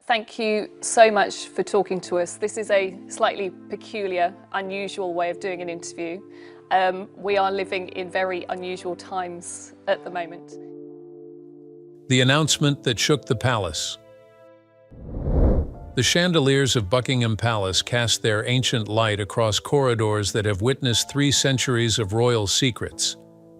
Thank you so much for talking to us. This is a slightly peculiar, unusual way of doing an interview. We are living in very unusual times at the moment. The announcement that shook the palace. The chandeliers of Buckingham Palace cast their ancient light across corridors that have witnessed 3 centuries of royal secrets,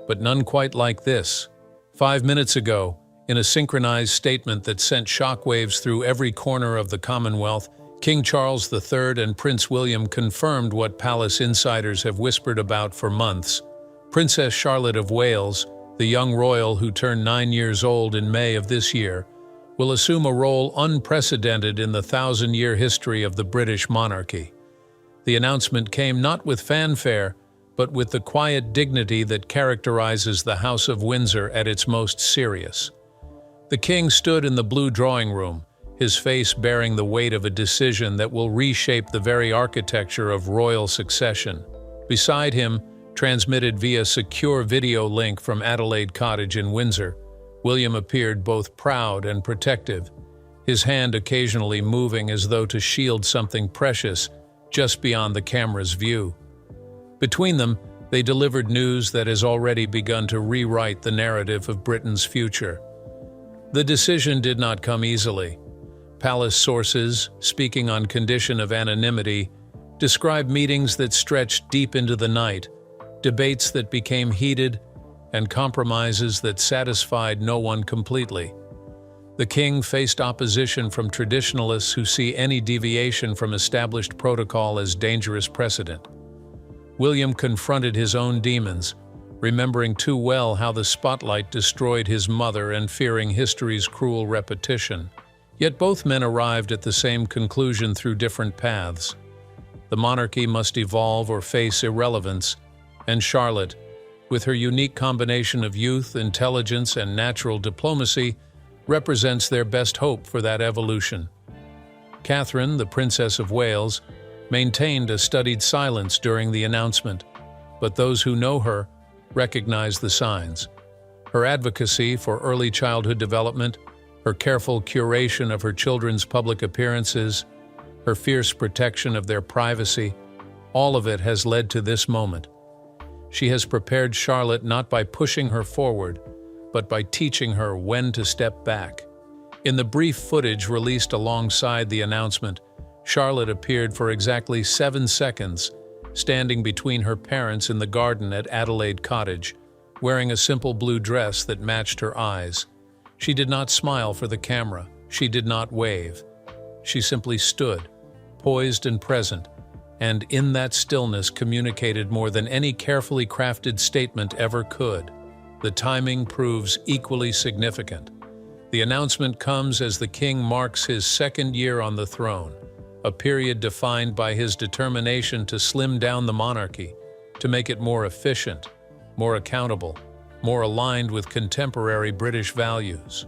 but none quite like this. 5 minutes ago, in a synchronized statement that sent shockwaves through every corner of the Commonwealth, King Charles III and Prince William confirmed what palace insiders have whispered about for months. Princess Charlotte of Wales, the young royal who turned 9 years old in May of this year, will assume a role unprecedented in the 1,000-year history of the British monarchy. The announcement came not with fanfare, but with the quiet dignity that characterizes the House of Windsor at its most serious. The king stood in the blue drawing room, his face bearing the weight of a decision that will reshape the very architecture of royal succession. Beside him, transmitted via secure video link from Adelaide Cottage in Windsor, William appeared both proud and protective, his hand occasionally moving as though to shield something precious just beyond the camera's view. Between them, they delivered news that has already begun to rewrite the narrative of Britain's future. The decision did not come easily. Palace sources, speaking on condition of anonymity, describe meetings that stretched deep into the night, debates that became heated, and compromises that satisfied no one completely. The king faced opposition from traditionalists who see any deviation from established protocol as dangerous precedent. William confronted his own demons, remembering too well how the spotlight destroyed his mother and fearing history's cruel repetition. Yet both men arrived at the same conclusion through different paths. The monarchy must evolve or face irrelevance, and Charlotte, with her unique combination of youth, intelligence, and natural diplomacy, represents their best hope for that evolution. Catherine, the Princess of Wales, maintained a studied silence during the announcement, but those who know her recognize the signs. Her advocacy for early childhood development, her careful curation of her children's public appearances, her fierce protection of their privacy, all of it has led to this moment. She has prepared Charlotte not by pushing her forward, but by teaching her when to step back. In the brief footage released alongside the announcement, Charlotte appeared for exactly 7 seconds, standing between her parents in the garden at Adelaide Cottage, wearing a simple blue dress that matched her eyes. She did not smile for the camera. She did not wave. She simply stood, poised and present, and in that stillness communicated more than any carefully crafted statement ever could. The timing proves equally significant. The announcement comes as the king marks his 2nd year on the throne, a period defined by his determination to slim down the monarchy, to make it more efficient, more accountable, more aligned with contemporary British values.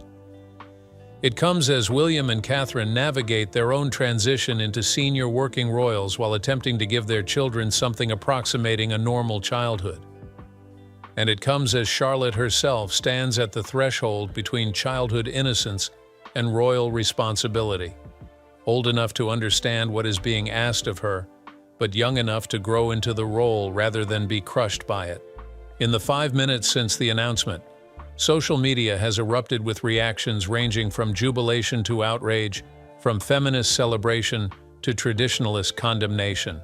It comes as William and Catherine navigate their own transition into senior working royals while attempting to give their children something approximating a normal childhood. And it comes as Charlotte herself stands at the threshold between childhood innocence and royal responsibility. Old enough to understand what is being asked of her, but young enough to grow into the role rather than be crushed by it. In the 5 minutes since the announcement, social media has erupted with reactions ranging from jubilation to outrage, from feminist celebration to traditionalist condemnation.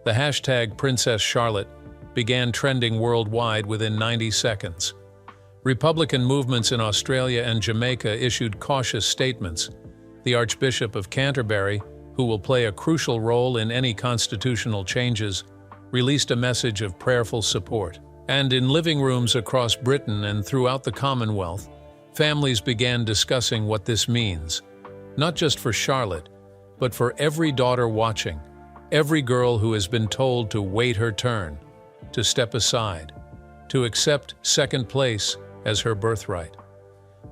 The hashtag Princess Charlotte began trending worldwide within 90 seconds. Republican movements in Australia and Jamaica issued cautious statements. The Archbishop of Canterbury, who will play a crucial role in any constitutional changes, released a message of prayerful support. And in living rooms across Britain and throughout the Commonwealth, families began discussing what this means, not just for Charlotte, but for every daughter watching, every girl who has been told to wait her turn, to step aside, to accept second place as her birthright.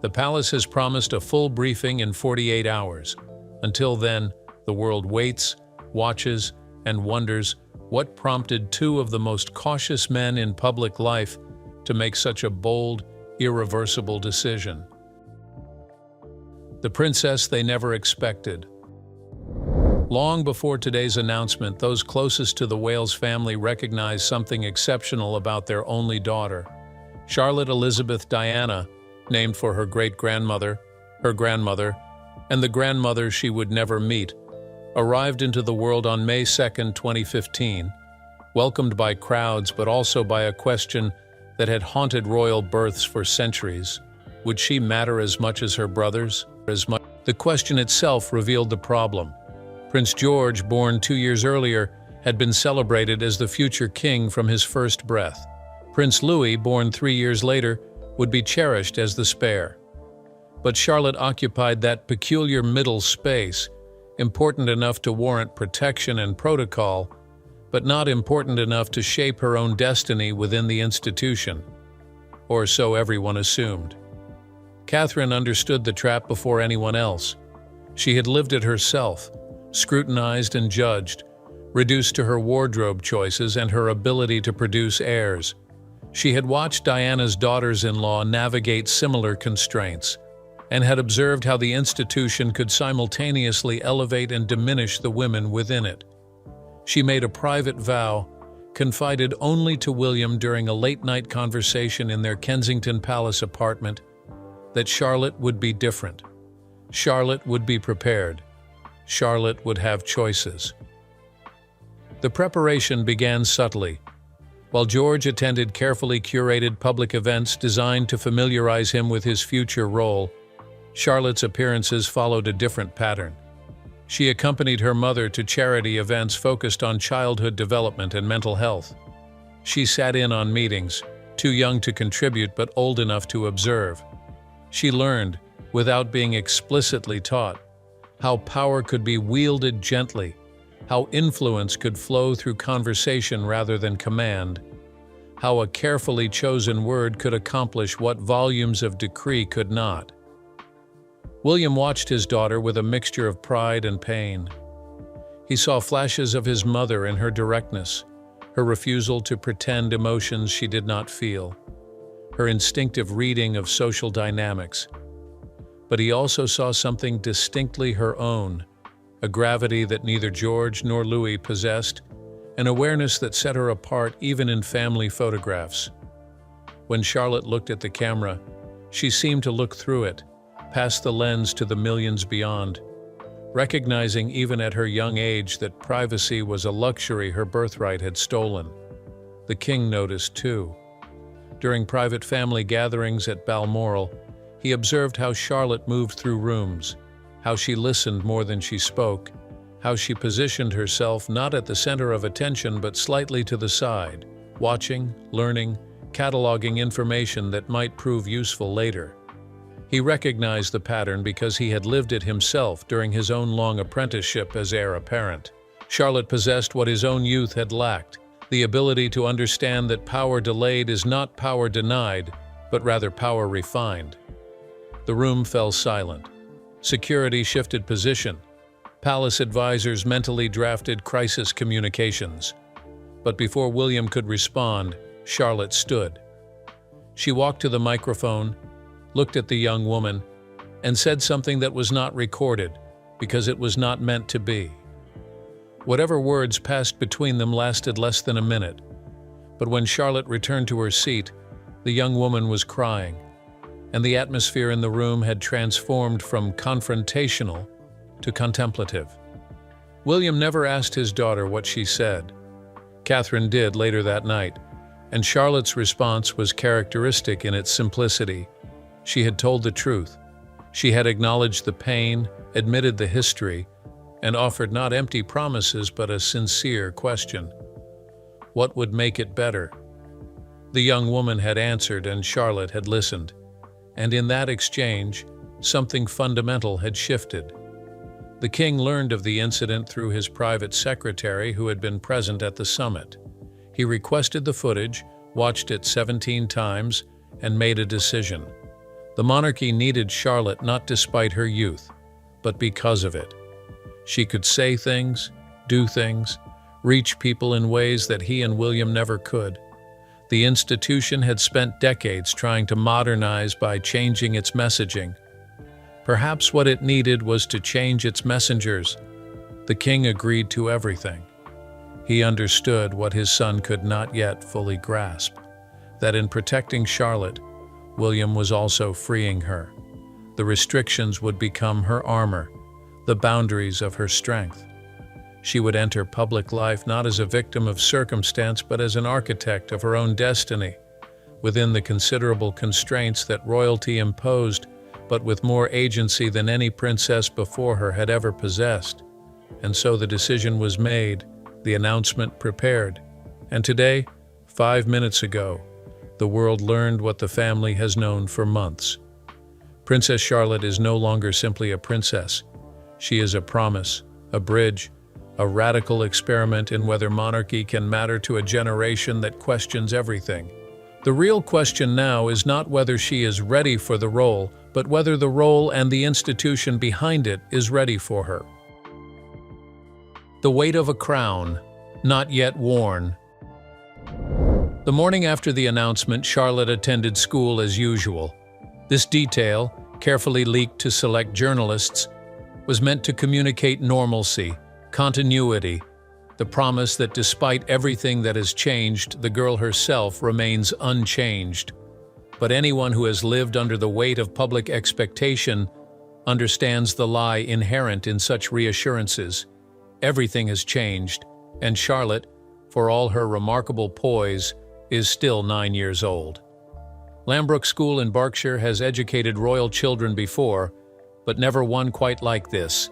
The palace has promised a full briefing in 48 hours. Until then, the world waits, watches, and wonders what prompted 2 of the most cautious men in public life to make such a bold, irreversible decision. the princess they never expected. Long before today's announcement, those closest to the Wales family recognized something exceptional about their only daughter. Charlotte Elizabeth Diana, named for her great-grandmother, her grandmother, and the grandmother she would never meet, arrived into the world on May 2, 2015, welcomed by crowds but also by a question that had haunted royal births for centuries. Would she matter as much as her brothers? The question itself revealed the problem. Prince George, born 2 years earlier, had been celebrated as the future king from his first breath. Prince Louis, born 3 years later, would be cherished as the spare. But Charlotte occupied that peculiar middle space, important enough to warrant protection and protocol, but not important enough to shape her own destiny within the institution. Or so everyone assumed. Catherine understood the trap before anyone else. She had lived it herself, scrutinized and judged, reduced to her wardrobe choices and her ability to produce heirs. She had watched Diana's daughters-in-law navigate similar constraints, and had observed how the institution could simultaneously elevate and diminish the women within it. She made a private vow, confided only to William during a late-night conversation in their Kensington Palace apartment, that Charlotte would be different. Charlotte would be prepared. Charlotte would have choices. The preparation began subtly. While George attended carefully curated public events designed to familiarize him with his future role, Charlotte's appearances followed a different pattern. She accompanied her mother to charity events focused on childhood development and mental health. She sat in on meetings, too young to contribute but old enough to observe. She learned, without being explicitly taught, how power could be wielded gently, how influence could flow through conversation rather than command, how a carefully chosen word could accomplish what volumes of decree could not. William watched his daughter with a mixture of pride and pain. He saw flashes of his mother in her directness, her refusal to pretend emotions she did not feel, her instinctive reading of social dynamics. But he also saw something distinctly her own, a gravity that neither George nor Louis possessed, an awareness that set her apart even in family photographs. When Charlotte looked at the camera, she seemed to look through it, past the lens to the millions beyond, recognizing even at her young age that privacy was a luxury her birthright had stolen. The king noticed too. During private family gatherings at Balmoral, he observed how Charlotte moved through rooms, how she listened more than she spoke, how she positioned herself not at the center of attention but slightly to the side, watching, learning, cataloging information that might prove useful later. He recognized the pattern because he had lived it himself during his own long apprenticeship as heir apparent. Charlotte possessed what his own youth had lacked, the ability to understand that power delayed is not power denied, but rather power refined. The room fell silent. Security shifted position. Palace advisors mentally drafted crisis communications. But before William could respond, Charlotte stood. She walked to the microphone, looked at the young woman, and said something that was not recorded, because it was not meant to be. Whatever words passed between them lasted less than a minute, but when Charlotte returned to her seat, the young woman was crying, and the atmosphere in the room had transformed from confrontational to contemplative. William never asked his daughter what she said. Catherine did later that night, and Charlotte's response was characteristic in its simplicity. She had told the truth. She had acknowledged the pain, admitted the history, and offered not empty promises but a sincere question. What would make it better? The young woman had answered and Charlotte had listened, and in that exchange, something fundamental had shifted. The king learned of the incident through his private secretary who had been present at the summit. He requested the footage, watched it 17 times, and made a decision. The monarchy needed Charlotte not despite her youth, but because of it. She could say things, do things, reach people in ways that he and William never could. The institution had spent decades trying to modernize by changing its messaging. Perhaps what it needed was to change its messengers. The king agreed to everything. He understood what his son could not yet fully grasp, that in protecting Charlotte, William was also freeing her. The restrictions would become her armor, the boundaries of her strength. She would enter public life not as a victim of circumstance, but as an architect of her own destiny, within the considerable constraints that royalty imposed, but with more agency than any princess before her had ever possessed. And so the decision was made, the announcement prepared. And today, 5 minutes ago, the world learned what the family has known for months. Princess Charlotte is no longer simply a princess. She is a promise, a bridge, a radical experiment in whether monarchy can matter to a generation that questions everything. The real question now is not whether she is ready for the role, but whether the role and the institution behind it is ready for her. The weight of a crown, not yet worn. The morning after the announcement, Charlotte attended school as usual. This detail, carefully leaked to select journalists, was meant to communicate normalcy, continuity, the promise that despite everything that has changed, the girl herself remains unchanged. But anyone who has lived under the weight of public expectation understands the lie inherent in such reassurances. Everything has changed, and Charlotte, for all her remarkable poise, is still 9 years old. Lambrook School in Berkshire has educated royal children before, but never one quite like this.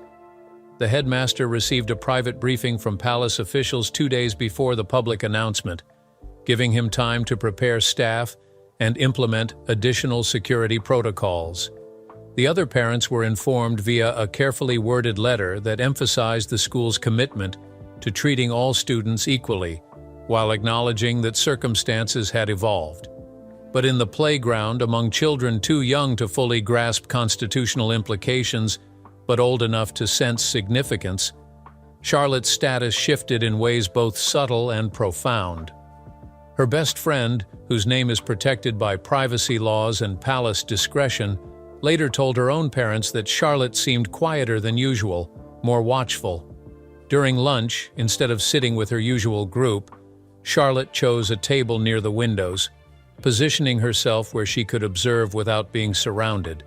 The headmaster received a private briefing from palace officials 2 days before the public announcement, giving him time to prepare staff and implement additional security protocols. The other parents were informed via a carefully worded letter that emphasized the school's commitment to treating all students equally, while acknowledging that circumstances had evolved. But in the playground, among children too young to fully grasp constitutional implications, but old enough to sense significance, Charlotte's status shifted in ways both subtle and profound. Her best friend, whose name is protected by privacy laws and palace discretion, later told her own parents that Charlotte seemed quieter than usual, more watchful. During lunch, instead of sitting with her usual group, Charlotte chose a table near the windows, positioning herself where she could observe without being surrounded.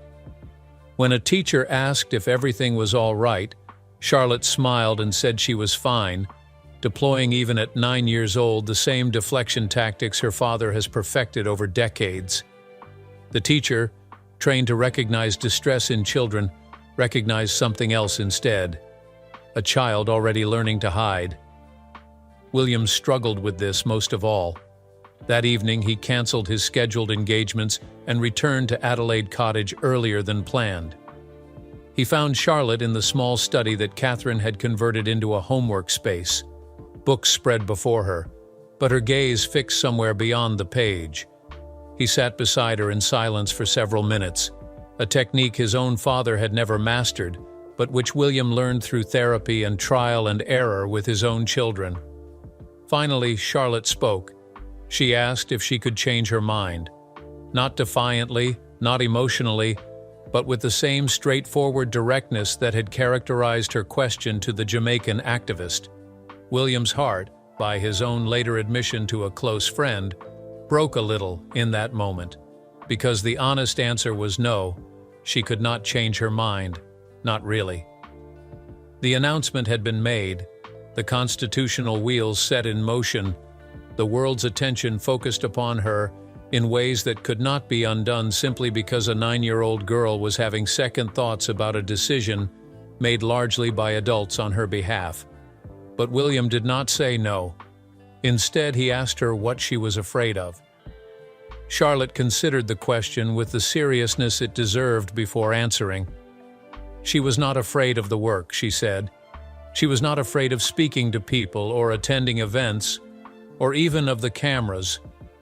When a teacher asked if everything was all right, Charlotte smiled and said she was fine, deploying even at 9 years old the same deflection tactics her father has perfected over decades. The teacher, trained to recognize distress in children, recognized something else instead: a child already learning to hide. William struggled with this most of all. That evening, he canceled his scheduled engagements and returned to Adelaide Cottage earlier than planned. He found Charlotte in the small study that Catherine had converted into a homework space. Books spread before her, but her gaze fixed somewhere beyond the page. He sat beside her in silence for several minutes, a technique his own father had never mastered, but which William learned through therapy and trial and error with his own children. Finally, Charlotte spoke. She asked if she could change her mind. Not defiantly, not emotionally, but with the same straightforward directness that had characterized her question to the Jamaican activist. William's heart, by his own later admission to a close friend, broke a little in that moment, because the honest answer was no, she could not change her mind, not really. The announcement had been made, the constitutional wheels set in motion, the world's attention focused upon her in ways that could not be undone simply because a 9-year-old girl was having second thoughts about a decision made largely by adults on her behalf. But William did not say no. Instead, he asked her what she was afraid of. Charlotte considered the question with the seriousness it deserved before answering. She was not afraid of the work, she said. She was not afraid of speaking to people or attending events, or even of the cameras,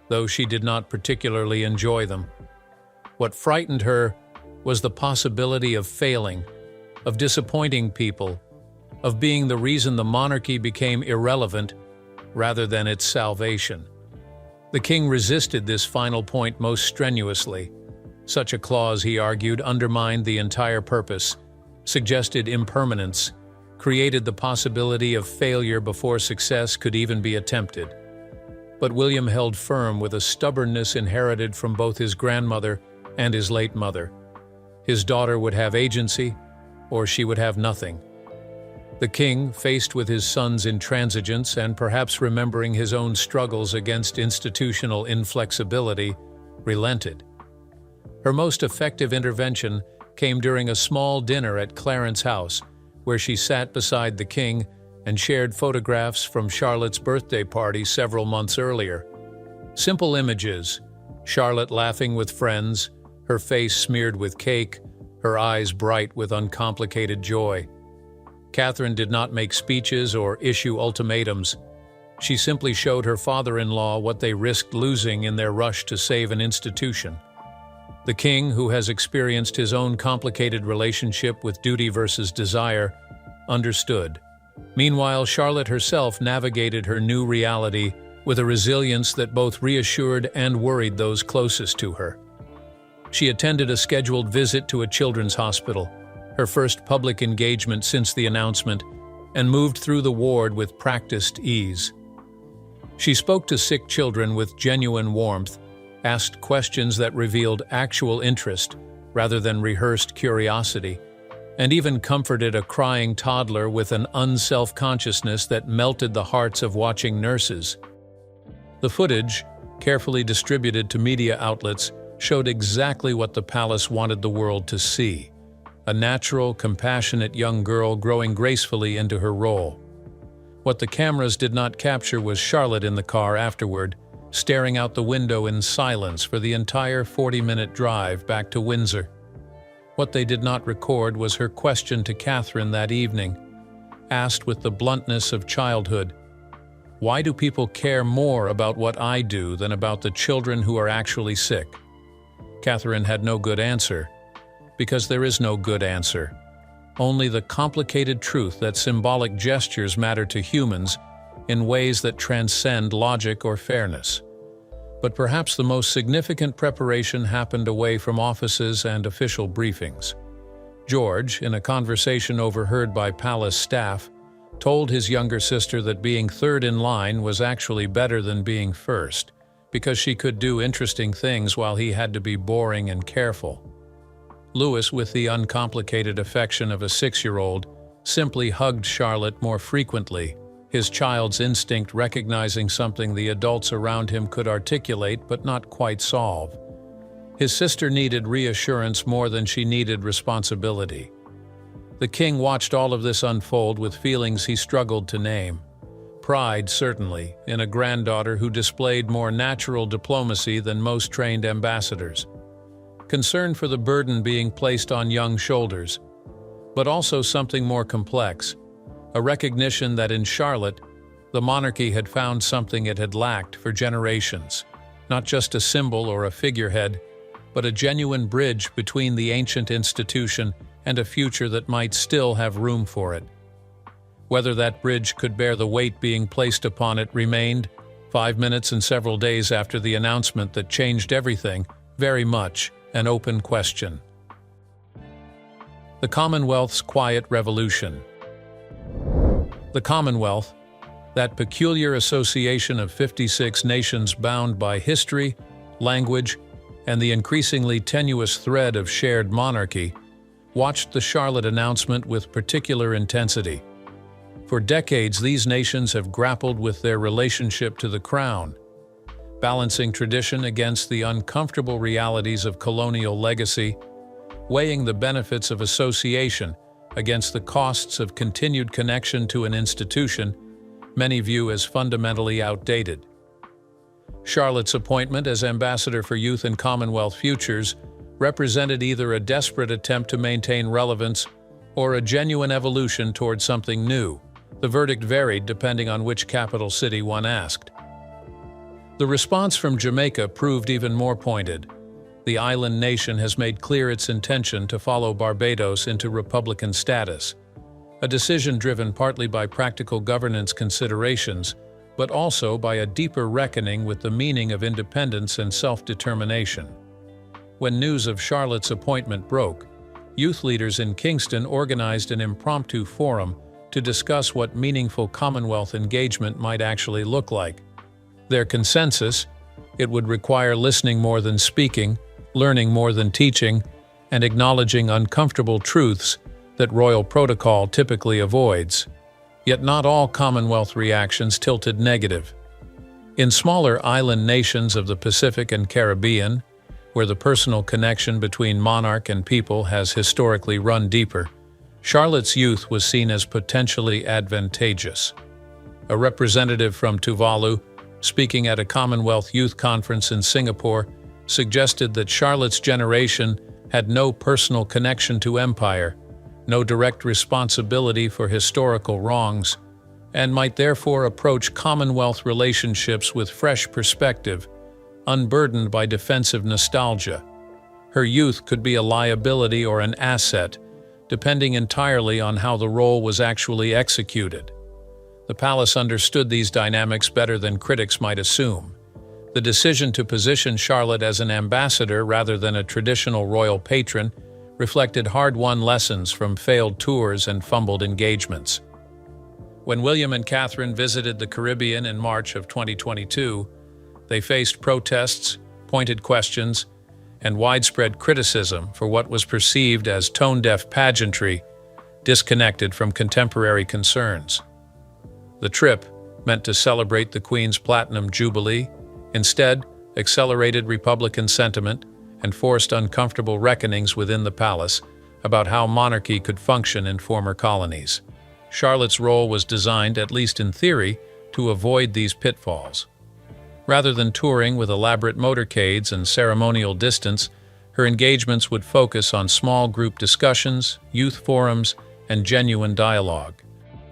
though she did not particularly enjoy them. What frightened her was the possibility of failing, of disappointing people, of being the reason the monarchy became irrelevant rather than its salvation. The king resisted this final point most strenuously. Such a clause, he argued, undermined the entire purpose, suggested impermanence, created the possibility of failure before success could even be attempted. But William held firm with a stubbornness inherited from both his grandmother and his late mother. His daughter would have agency, or she would have nothing. The king, faced with his son's intransigence and perhaps remembering his own struggles against institutional inflexibility, relented. Her most effective intervention came during a small dinner at Clarence's house, where she sat beside the king and shared photographs from Charlotte's birthday party several months earlier. Simple images: Charlotte laughing with friends, her face smeared with cake, her eyes bright with uncomplicated joy. Catherine did not make speeches or issue ultimatums. She simply showed her father-in-law what they risked losing in their rush to save an institution. The king, who has experienced his own complicated relationship with duty versus desire, understood. Meanwhile, Charlotte herself navigated her new reality with a resilience that both reassured and worried those closest to her. She attended a scheduled visit to a children's hospital, her first public engagement since the announcement, and moved through the ward with practiced ease. She spoke to sick children with genuine warmth, asked questions that revealed actual interest rather than rehearsed curiosity, and even comforted a crying toddler with an unself-consciousness that melted the hearts of watching nurses. The footage, carefully distributed to media outlets, showed exactly what the palace wanted the world to see: a natural, compassionate young girl growing gracefully into her role. What the cameras did not capture was Charlotte in the car afterward, staring out the window in silence for the entire 40-minute drive back to Windsor. What they did not record was her question to Catherine that evening, asked with the bluntness of childhood: "Why do people care more about what I do than about the children who are actually sick?" Catherine had no good answer, because there is no good answer. Only the complicated truth that symbolic gestures matter to humans in ways that transcend logic or fairness. But perhaps the most significant preparation happened away from offices and official briefings. George, in a conversation overheard by palace staff, told his younger sister that being third in line was actually better than being first, because she could do interesting things while he had to be boring and careful. Louis, with the uncomplicated affection of a 6-year-old, simply hugged Charlotte more frequently, his child's instinct recognizing something the adults around him could articulate but not quite solve. His sister needed reassurance more than she needed responsibility. The king watched all of this unfold with feelings he struggled to name. Pride, certainly, in a granddaughter who displayed more natural diplomacy than most trained ambassadors. Concern for the burden being placed on young shoulders, but also something more complex, a recognition that in Charlotte, the monarchy had found something it had lacked for generations, not just a symbol or a figurehead, but a genuine bridge between the ancient institution and a future that might still have room for it. Whether that bridge could bear the weight being placed upon it remained, 5 minutes and several days after the announcement that changed everything, very much an open question. The Commonwealth's quiet revolution. The Commonwealth, that peculiar association of 56 nations bound by history, language, and the increasingly tenuous thread of shared monarchy, watched the Charlotte announcement with particular intensity. For decades, these nations have grappled with their relationship to the crown, balancing tradition against the uncomfortable realities of colonial legacy, weighing the benefits of association against the costs of continued connection to an institution many view as fundamentally outdated. Charlotte's appointment as Ambassador for Youth and Commonwealth Futures represented either a desperate attempt to maintain relevance or a genuine evolution toward something new. The verdict varied depending on which capital city one asked. The response from Jamaica proved even more pointed. The island nation has made clear its intention to follow Barbados into republican status, a decision driven partly by practical governance considerations, but also by a deeper reckoning with the meaning of independence and self-determination. When news of Charlotte's appointment broke, youth leaders in Kingston organized an impromptu forum to discuss what meaningful Commonwealth engagement might actually look like. Their consensus: it would require listening more than speaking, learning more than teaching, and acknowledging uncomfortable truths that royal protocol typically avoids. Yet not all Commonwealth reactions tilted negative. In smaller island nations of the Pacific and Caribbean, where the personal connection between monarch and people has historically run deeper, Charlotte's youth was seen as potentially advantageous. A representative from Tuvalu, speaking at a Commonwealth Youth Conference in Singapore, suggested that Charlotte's generation had no personal connection to empire, no direct responsibility for historical wrongs, and might therefore approach Commonwealth relationships with fresh perspective, unburdened by defensive nostalgia. Her youth could be a liability or an asset, depending entirely on how the role was actually executed. The palace understood these dynamics better than critics might assume. The decision to position Charlotte as an ambassador rather than a traditional royal patron reflected hard-won lessons from failed tours and fumbled engagements. When William and Catherine visited the Caribbean in March of 2022, they faced protests, pointed questions, and widespread criticism for what was perceived as tone-deaf pageantry, disconnected from contemporary concerns. The trip, meant to celebrate the Queen's Platinum Jubilee, instead accelerated Republican sentiment and forced uncomfortable reckonings within the palace about how monarchy could function in former colonies. Charlotte's role was designed, at least in theory, to avoid these pitfalls. Rather than touring with elaborate motorcades and ceremonial distance, her engagements would focus on small group discussions, youth forums, and genuine dialogue.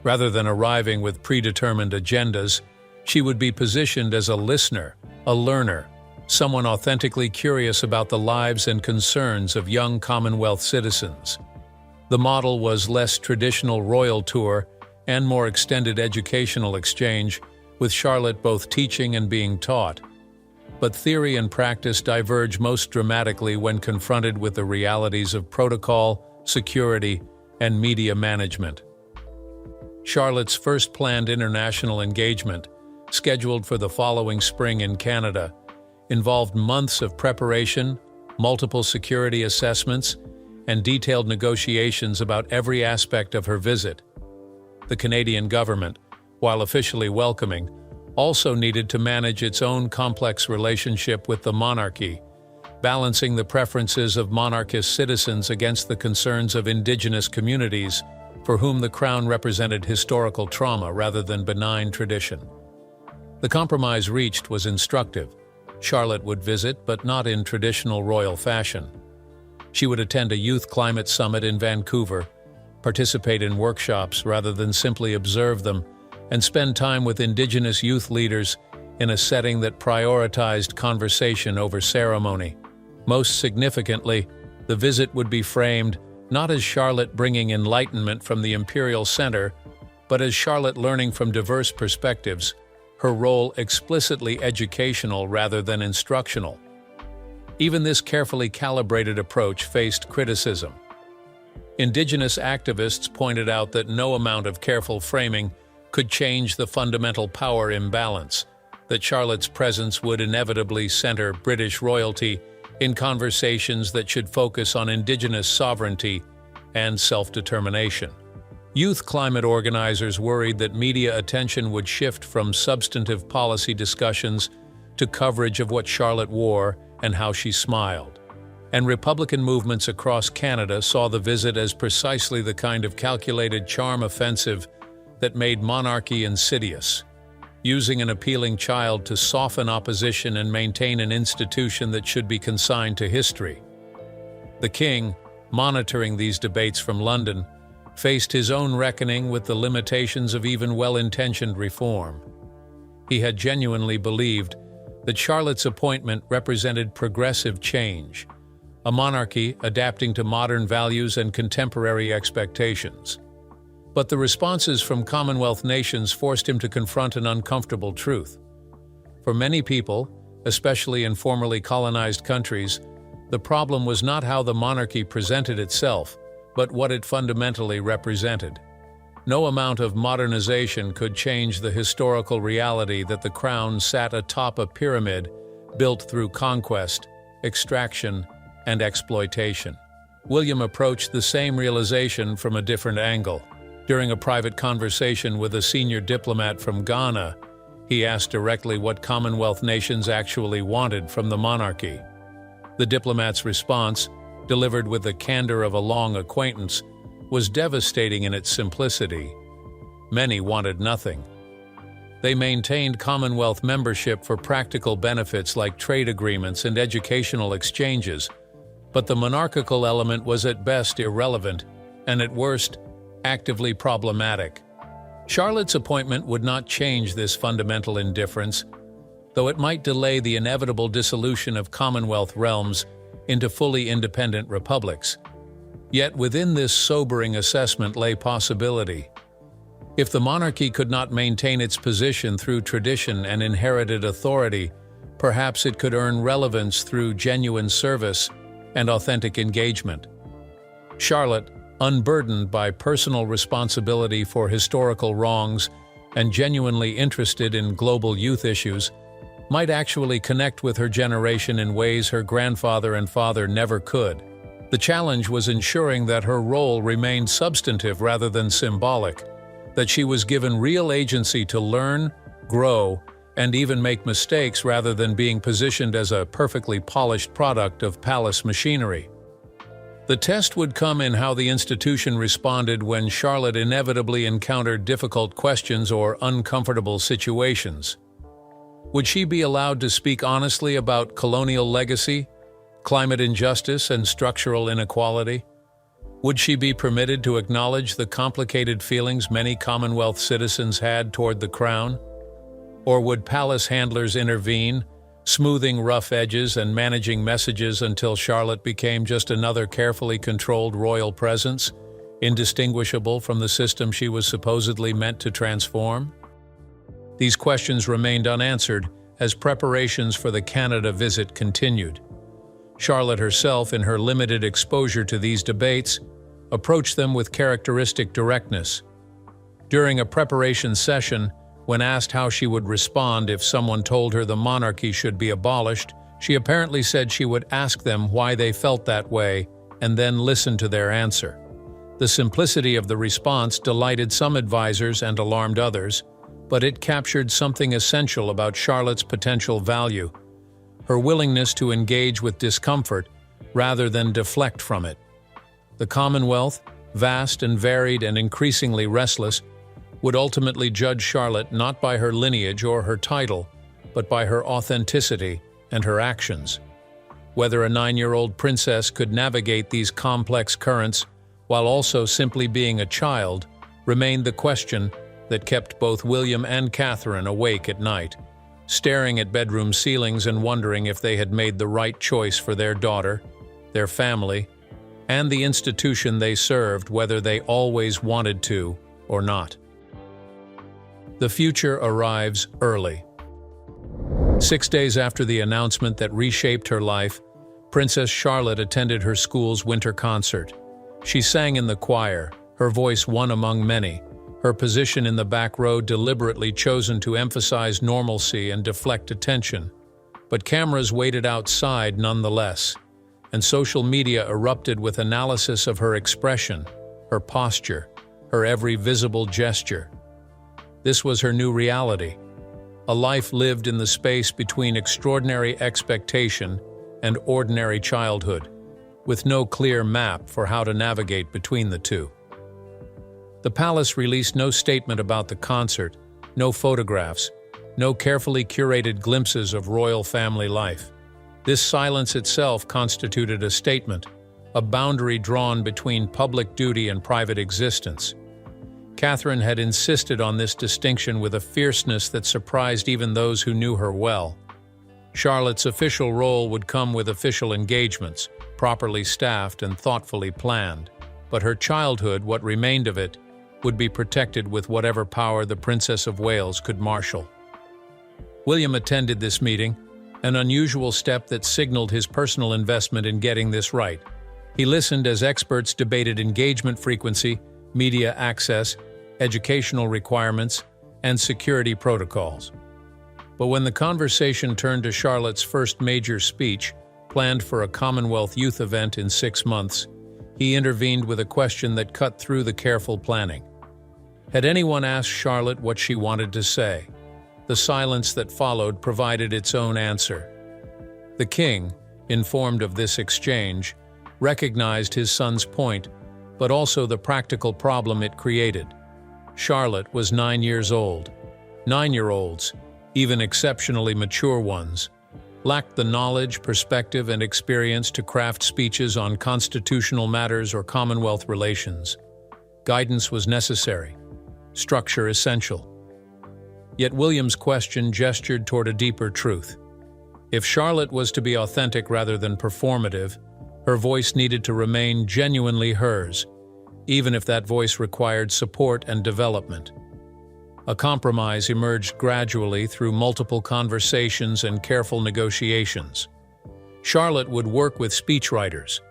Rather than arriving with predetermined agendas, she would be positioned as a listener, a learner, someone authentically curious about the lives and concerns of young Commonwealth citizens. The model was less traditional royal tour and more extended educational exchange, with Charlotte both teaching and being taught. But theory and practice diverge most dramatically when confronted with the realities of protocol, security, and media management. Charlotte's first planned international engagement, scheduled for the following spring in Canada, involved months of preparation, multiple security assessments, and detailed negotiations about every aspect of her visit. The Canadian government, while officially welcoming, also needed to manage its own complex relationship with the monarchy, balancing the preferences of monarchist citizens against the concerns of Indigenous communities for whom the Crown represented historical trauma rather than benign tradition. The compromise reached was instructive. Charlotte would visit, but not in traditional royal fashion. She would attend a youth climate summit in Vancouver, participate in workshops rather than simply observe them, and spend time with Indigenous youth leaders in a setting that prioritized conversation over ceremony. Most significantly, the visit would be framed not as Charlotte bringing enlightenment from the imperial center, but as Charlotte learning from diverse perspectives, her role explicitly educational rather than instructional. Even this carefully calibrated approach faced criticism. Indigenous activists pointed out that no amount of careful framing could change the fundamental power imbalance, that Charlotte's presence would inevitably center British royalty in conversations that should focus on Indigenous sovereignty and self-determination. Youth climate organizers worried that media attention would shift from substantive policy discussions to coverage of what Charlotte wore and how she smiled. And Republican movements across Canada saw the visit as precisely the kind of calculated charm offensive that made monarchy insidious, using an appealing child to soften opposition and maintain an institution that should be consigned to history. The king, monitoring these debates from London, faced his own reckoning with the limitations of even well-intentioned reform. He had genuinely believed that Charlotte's appointment represented progressive change, a monarchy adapting to modern values and contemporary expectations. But the responses from Commonwealth nations forced him to confront an uncomfortable truth. For many people, especially in formerly colonized countries, The problem was not how the monarchy presented itself, but what it fundamentally represented. No amount of modernization could change the historical reality that the crown sat atop a pyramid built through conquest, extraction, and exploitation. William approached the same realization from a different angle. During a private conversation with a senior diplomat from Ghana, he asked directly what Commonwealth nations actually wanted from the monarchy. The diplomat's response, delivered with the candor of a long acquaintance, was devastating in its simplicity. Many wanted nothing. They maintained Commonwealth membership for practical benefits like trade agreements and educational exchanges, but the monarchical element was at best irrelevant and at worst actively problematic. Charlotte's appointment would not change this fundamental indifference, though it might delay the inevitable dissolution of Commonwealth realms into fully independent republics. Yet within this sobering assessment lay possibility. If the monarchy could not maintain its position through tradition and inherited authority, perhaps it could earn relevance through genuine service and authentic engagement. Charlotte, unburdened by personal responsibility for historical wrongs and genuinely interested in global youth issues, might actually connect with her generation in ways her grandfather and father never could. The challenge was ensuring that her role remained substantive rather than symbolic, that she was given real agency to learn, grow, and even make mistakes rather than being positioned as a perfectly polished product of palace machinery. The test would come in how the institution responded when Charlotte inevitably encountered difficult questions or uncomfortable situations. Would she be allowed to speak honestly about colonial legacy, climate injustice, and structural inequality? Would she be permitted to acknowledge the complicated feelings many Commonwealth citizens had toward the crown? Or would palace handlers intervene, smoothing rough edges and managing messages until Charlotte became just another carefully controlled royal presence, indistinguishable from the system she was supposedly meant to transform? These questions remained unanswered as preparations for the Canada visit continued. Charlotte herself, in her limited exposure to these debates, approached them with characteristic directness. During a preparation session, when asked how she would respond if someone told her the monarchy should be abolished, she apparently said she would ask them why they felt that way and then listen to their answer. The simplicity of the response delighted some advisors and alarmed others, but it captured something essential about Charlotte's potential value: her willingness to engage with discomfort rather than deflect from it. The Commonwealth, vast and varied and increasingly restless, would ultimately judge Charlotte not by her lineage or her title, but by her authenticity and her actions. Whether a 9-year-old princess could navigate these complex currents while also simply being a child remained the question that kept both William and Catherine awake at night, staring at bedroom ceilings and wondering if they had made the right choice for their daughter, their family, and the institution they served, whether they always wanted to or not. The future arrives early. 6 days after the announcement that reshaped her life, Princess Charlotte attended her school's winter concert. She sang in the choir, her voice one among many, her position in the back row deliberately chosen to emphasize normalcy and deflect attention. But cameras waited outside nonetheless, and social media erupted with analysis of her expression, her posture, her every visible gesture. This was her new reality, a life lived in the space between extraordinary expectation and ordinary childhood, with no clear map for how to navigate between the two. The palace released no statement about the concert, no photographs, no carefully curated glimpses of royal family life. This silence itself constituted a statement, a boundary drawn between public duty and private existence. Catherine had insisted on this distinction with a fierceness that surprised even those who knew her well. Charlotte's official role would come with official engagements, properly staffed and thoughtfully planned. But her childhood, what remained of it, would be protected with whatever power the Princess of Wales could marshal. William attended this meeting, an unusual step that signaled his personal investment in getting this right. He listened as experts debated engagement frequency, media access, educational requirements, and security protocols. But when the conversation turned to Charlotte's first major speech, planned for a Commonwealth youth event in 6 months, he intervened with a question that cut through the careful planning. Had anyone asked Charlotte what she wanted to say? The silence that followed provided its own answer. The king, informed of this exchange, recognized his son's point, but also the practical problem it created. Charlotte was 9 years old. 9-year-olds, even exceptionally mature ones, lacked the knowledge, perspective, and experience to craft speeches on constitutional matters or Commonwealth relations. Guidance was necessary, structure essential. Yet William's question gestured toward a deeper truth. If Charlotte was to be authentic rather than performative, her voice needed to remain genuinely hers, even if that voice required support and development. A compromise emerged gradually through multiple conversations and careful negotiations. Charlotte would work with speechwriters,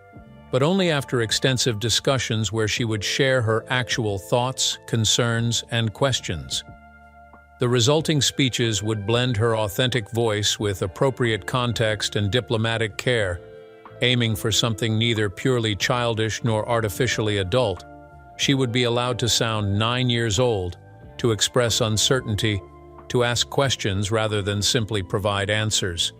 but only after extensive discussions where she would share her actual thoughts, concerns, and questions. The resulting speeches would blend her authentic voice with appropriate context and diplomatic care, aiming for something neither purely childish nor artificially adult. She would be allowed to sound 9 years old, to express uncertainty, to ask questions rather than simply provide answers.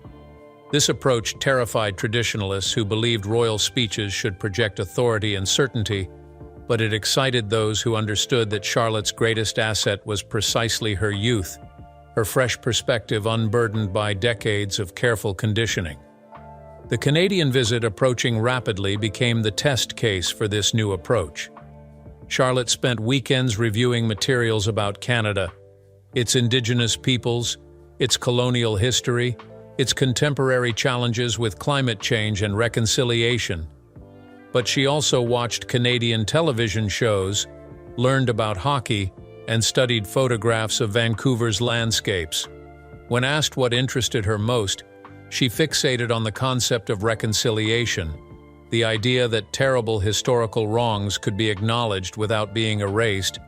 This approach terrified traditionalists who believed royal speeches should project authority and certainty, but it excited those who understood that Charlotte's greatest asset was precisely her youth, her fresh perspective unburdened by decades of careful conditioning. The Canadian visit approaching rapidly became the test case for this new approach. Charlotte spent weekends reviewing materials about Canada, its Indigenous peoples, its colonial history, its contemporary challenges with climate change and reconciliation. But she also watched Canadian television shows, learned about hockey, and studied photographs of Vancouver's landscapes. When asked what interested her most, she fixated on the concept of reconciliation, the idea that terrible historical wrongs could be acknowledged without being erased,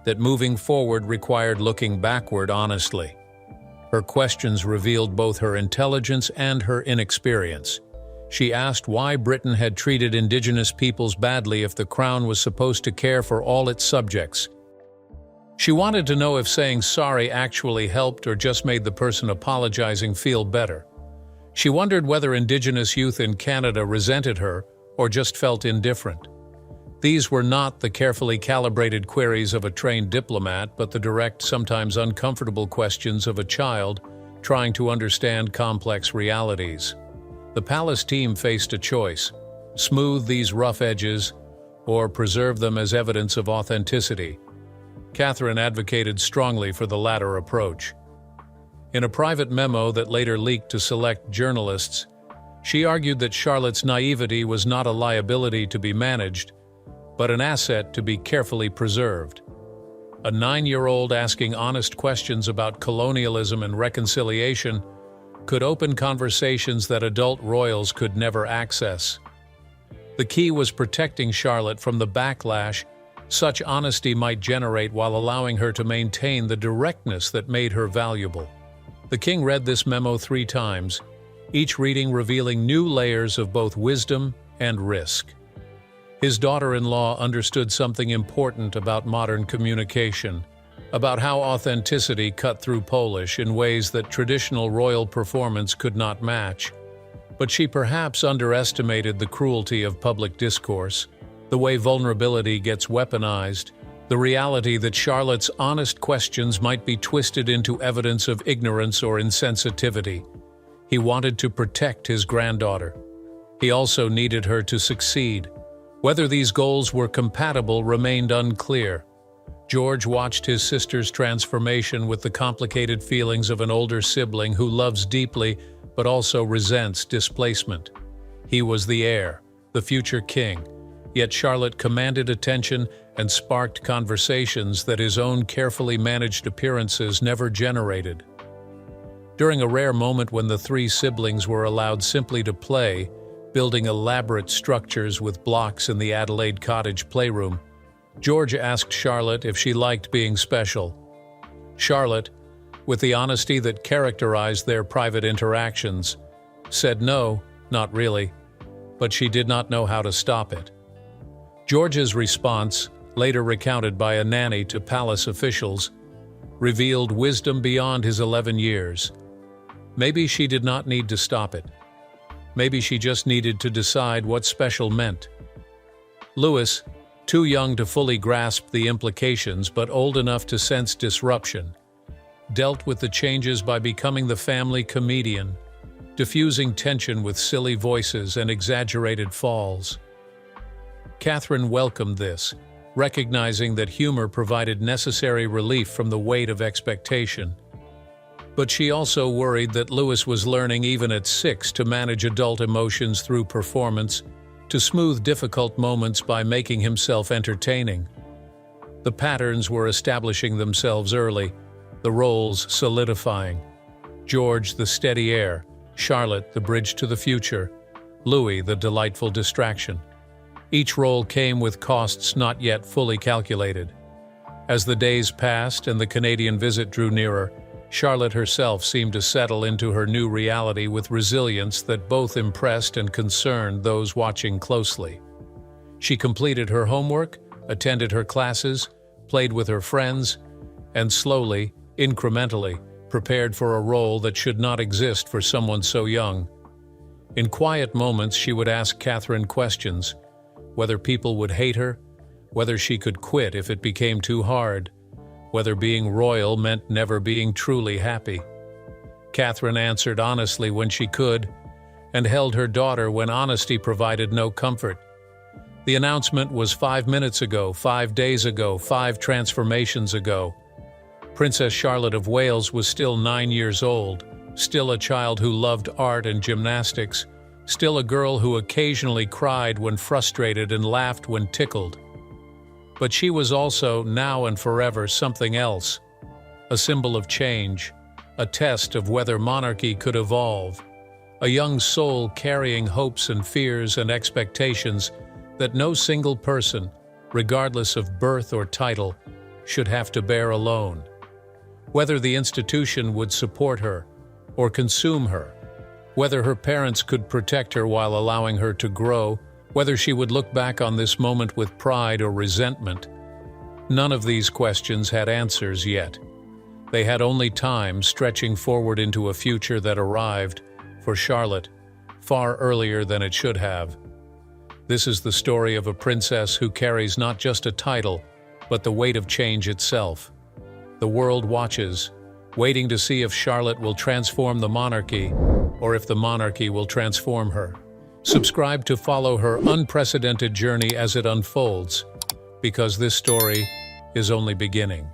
that moving forward required looking backward honestly. Her questions revealed both her intelligence and her inexperience. She asked why Britain had treated Indigenous peoples badly if the Crown was supposed to care for all its subjects. She wanted to know if saying sorry actually helped or just made the person apologizing feel better. She wondered whether Indigenous youth in Canada resented her or just felt indifferent. These were not the carefully calibrated queries of a trained diplomat, but the direct, sometimes uncomfortable questions of a child trying to understand complex realities. The palace team faced a choice: smooth these rough edges or preserve them as evidence of authenticity. Catherine advocated strongly for the latter approach. In a private memo that later leaked to select journalists, she argued that Charlotte's naivety was not a liability to be managed, but an asset to be carefully preserved. A 9-year-old asking honest questions about colonialism and reconciliation could open conversations that adult royals could never access. The key was protecting Charlotte from the backlash such honesty might generate while allowing her to maintain the directness that made her valuable. The king read this memo 3 times, each reading revealing new layers of both wisdom and risk. His daughter-in-law understood something important about modern communication, about how authenticity cut through Polish in ways that traditional royal performance could not match. But she perhaps underestimated the cruelty of public discourse, the way vulnerability gets weaponized, the reality that Charlotte's honest questions might be twisted into evidence of ignorance or insensitivity. He wanted to protect his granddaughter. He also needed her to succeed. Whether these goals were compatible remained unclear. George watched his sister's transformation with the complicated feelings of an older sibling who loves deeply but also resents displacement. He was the heir, the future king, yet Charlotte commanded attention and sparked conversations that his own carefully managed appearances never generated. During a rare moment when the three siblings were allowed simply to play, building elaborate structures with blocks in the Adelaide Cottage playroom, George asked Charlotte if she liked being special. Charlotte, with the honesty that characterized their private interactions, said no, not really, but she did not know how to stop it. George's response, later recounted by a nanny to palace officials, revealed wisdom beyond his 11 years. Maybe she did not need to stop it. Maybe she just needed to decide what special meant. Louis, too young to fully grasp the implications but old enough to sense disruption, dealt with the changes by becoming the family comedian, diffusing tension with silly voices and exaggerated falls. Catherine welcomed this, recognizing that humor provided necessary relief from the weight of expectation. But she also worried that Louis was learning even at 6 to manage adult emotions through performance, to smooth difficult moments by making himself entertaining. The patterns were establishing themselves early, the roles solidifying. George, the steady heir; Charlotte, the bridge to the future; Louis, the delightful distraction. Each role came with costs not yet fully calculated. As the days passed and the Canadian visit drew nearer, Charlotte herself seemed to settle into her new reality with resilience that both impressed and concerned those watching closely. She completed her homework, attended her classes, played with her friends, and slowly, incrementally, prepared for a role that should not exist for someone so young. In quiet moments, she would ask Catherine questions: whether people would hate her, whether she could quit if it became too hard, whether being royal meant never being truly happy. Catherine answered honestly when she could, and held her daughter when honesty provided no comfort. The announcement was 5 minutes ago, 5 days ago, 5 transformations ago. Princess Charlotte of Wales was still 9 years old, still a child who loved art and gymnastics, still a girl who occasionally cried when frustrated and laughed when tickled. But she was also, now and forever, something else, a symbol of change, a test of whether monarchy could evolve, a young soul carrying hopes and fears and expectations that no single person, regardless of birth or title, should have to bear alone. Whether the institution would support her or consume her, whether her parents could protect her while allowing her to grow, whether she would look back on this moment with pride or resentment, none of these questions had answers yet. They had only time stretching forward into a future that arrived, for Charlotte, far earlier than it should have. This is the story of a princess who carries not just a title, but the weight of change itself. The world watches, waiting to see if Charlotte will transform the monarchy, or if the monarchy will transform her. Subscribe to follow her unprecedented journey as it unfolds, because this story is only beginning.